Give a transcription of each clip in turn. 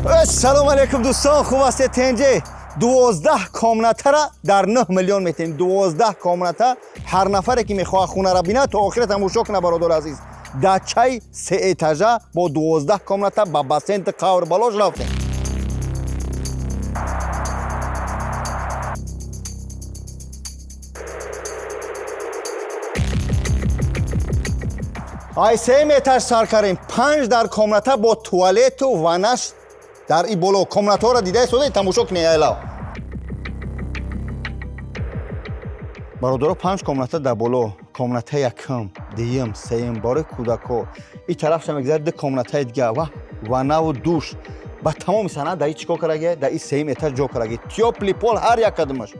салом алейкум дӯстон, хуб ҳастед? тенҷе 12 комнатара дар 9 миллион метем. 12 комната, ҳар нафаре ки мехоҳад хунара бинад то охира тамошо кунад бародар азиз. дачаи 3 этажа бо 12 комната ба бассейни қавр балош рафтем. ай 3 этаж сар кардем. 5 дар комната бо туалету ванаш дар и боло. комнатаҳоро дидаи сода тамошо кунед айлав. бародаро 5 комната дар боло. комната якум, дуюм, сеюм, бори кӯдако. И тарафша мегзарад ду комнатаи дига ва ванаву душ. ба тамоми санаат дар и чӣ кор кардаги? дар и 3 этаж ҷо кардаги. тёпли пол ҳар як қадамаш.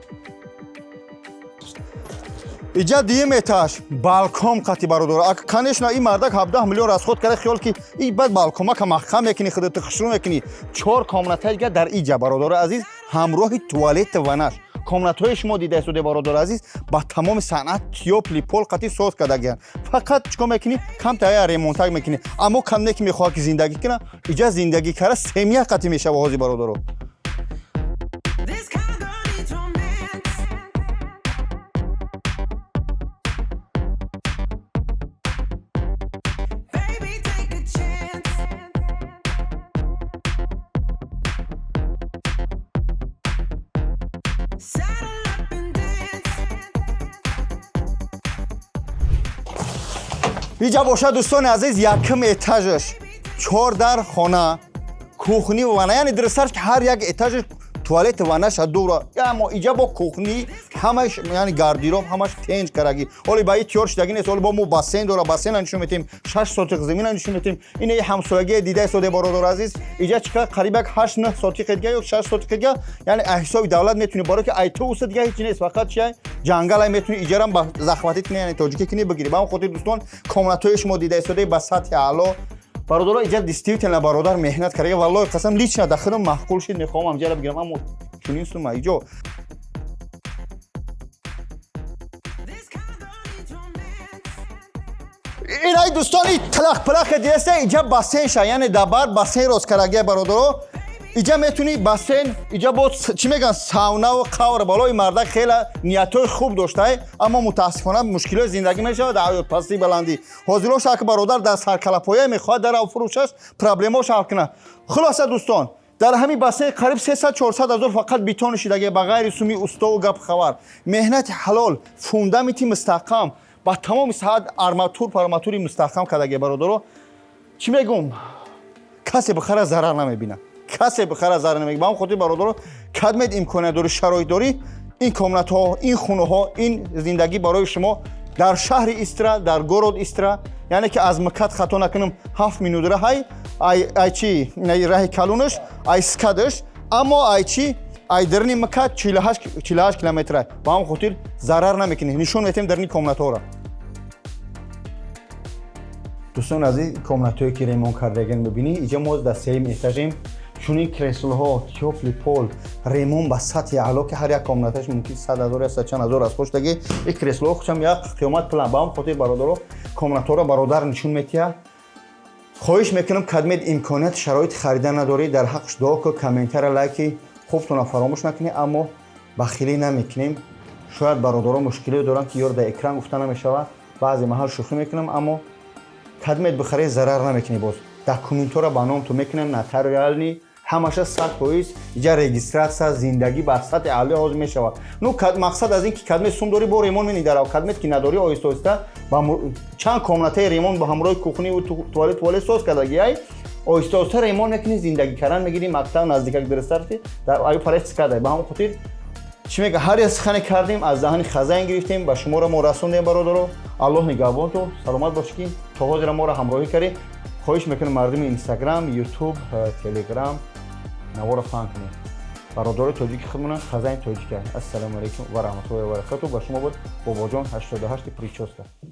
иҷа дуюм этаж балкон қати бародаро. конечно и мардак 17 миллион расход карда хиёл ки и бад балконака маҳкам мекунӣ, худату хушрӯ мекунӣ. 4 комната дига дар иҷа бародаро азиз, ҳамроҳи туалет ванаш. комнатаҳои шумо дидаи сода бародар азиз ба тамоми санъат тёпли пол қати соз кардагиян. фақат чӣ кор мекунӣ? кам тая ремонтак мекунӣ. аммо камне ки мехоҳад ки зиндагӣ кунад, иҷа зиндагӣ кара семья қати мешава ҳозир бародаро. иҷа бошад дӯстони азиз, якум этажаш 4 дар хона, кухни вана, яъне дирсарш ки ҳар як этажаш туалет ванаша дура. аммо иҷа бо кухни ҳамаш, яъне гардироб ҳамаш тенҷ караги. оли ба и тёр шудаги нест. оли бо мо бассейн дора, бассейна нишон метем, 6 сотиқ замина нишон метем. ина и ҳамсоягии дидаи сода бародар азиз. иҷа чӣ кар қариб як 8-9 сотиқи дига ё 6 сотиқи дига, яъне аз ҳисоби давлат метунӣ, барои ки ай то уса дига ҳеҷ нест. фақат чӣ ҷангал ай метунӣ иҷарам ба захватӣ кунӣ, яъне тоҷикӣ кунӣ бигирӣ. ба ҳамон хотир дӯстон, комнатаҳои шумо дидаи сода ба сатҳи аъло. бародаро иҷа действительно бародар меҳнат карда. валлоҳи қасам лично да худам маҳқул шид мехоҳам ҳамҷара бигирам, аммо чунин сума иҷо. инай дӯстони талақ-палақи диеста иҷа бассейнша, яъне дабар бассейн рост карагия бародаро. иҷа метунӣ бассейн, иҷа бо чӣ мегӯянд савнаву қавр балои мардак хеле ниятҳои хуб доштае, аммо мутаассифона мушкилои зиндагӣ мешавад дар ҳаётпазии баландӣ. ҳозиро шак бародар дар саркалапоя мехоҳад дар фурӯшаш проблемаош ҳал кунад. хулоса дӯстон, дар ҳамин бассейн қариб 300-400 ҳазор фақат бетон шидаги ба ғайри суми устову гап хабар. меҳнати ҳалол, фундаменти мустаҳкам, ба тамоми саҳат парматури мустаҳкам кардаги бародаро. чӣ мегӯм? касе бихара зарар намебинад. касе бихара зарар намегӯяд. ба ҳамон хотир бародаро, кадмед имконият дорӣ, шароит дорӣ, ин комнатаҳо, ин хунаҳо, ин зиндагӣ барои шумо дар шаҳри Истра, дар город Истра, яъне ки аз Муккат хато накунам 7 минут раҳай, ай чӣ раҳи калонаш, ай скадаш, аммо ай чӣ ай дарни Муккат 48 километра. ба ҳамон хотир зарар намекунӣ. нишон метем дарни комнатаҳоро. дӯстон азиз, комнатаҳое ки ремонт кардагиан бибинӣ, иҷа мо дар 3 этажем. чунин креслоҳо, тёпли пол, ремонт ба сатҳи аъло ки ҳар як комнаташ мумкин 100 ҳазор ё 100 ҳазор аз хоштаги. ин креслоҳо худшам як қиёмат план. ба ҳамон хотир бародаро, комнатаҳоро бародар нишон метиҳад. хоҳиш мекунам кадмед имконият шароити харидан надорӣ, дар ҳаққаш дуо ку, комментара, лайки хубтона фаромӯш накунӣ, аммо бахилӣ намекунем. шояд бародаро мушкилие доранд ки ёр дар экран гуфта намешавад. баъзе маҳал шӯхӣ мекунам, аммо кадмед бихарӣ зарар намекунӣ. боз документора ба ном ту мекунам, нотариални ҳамаша 100% иҷа регистратсия, зиндагӣ ба сатҳи аъло ҳозир мешавад. ну мақсад аз ин ки кадмед сум дорӣ бо ремонт менидарав, кадмед ки надорӣ оҳиста-оҳиста ба чанд комнатаи ремонт ба ҳамроҳи кухниву туалет соз кардаги. ай оҳиста-оҳиста ремонт мекунӣ, зиндагӣ кардан мегирӣ, мактаб наздикак дирастарти дар аю парес кардай. ба ҳамон хотир чӣ мега ҳар як сухане кардем, аз заҳани хазайн гирифтем, ба шуморо мо расондем бародаро. аллоҳ нигаҳбон ту, саломат бош ки то ҳозира моро ҳамроҳӣ кардӣ. хоҳиш мекунам мардуми Инстаграм, Ютуб, Телеграм навора фаҳм кунед. бародари тоҷики худмонам Хазайн Тоҷика. ассалому алайкум ва раҳматуллоҳи ва баракатуҳ. ба шумо буд Бобоҷон 88 прическа.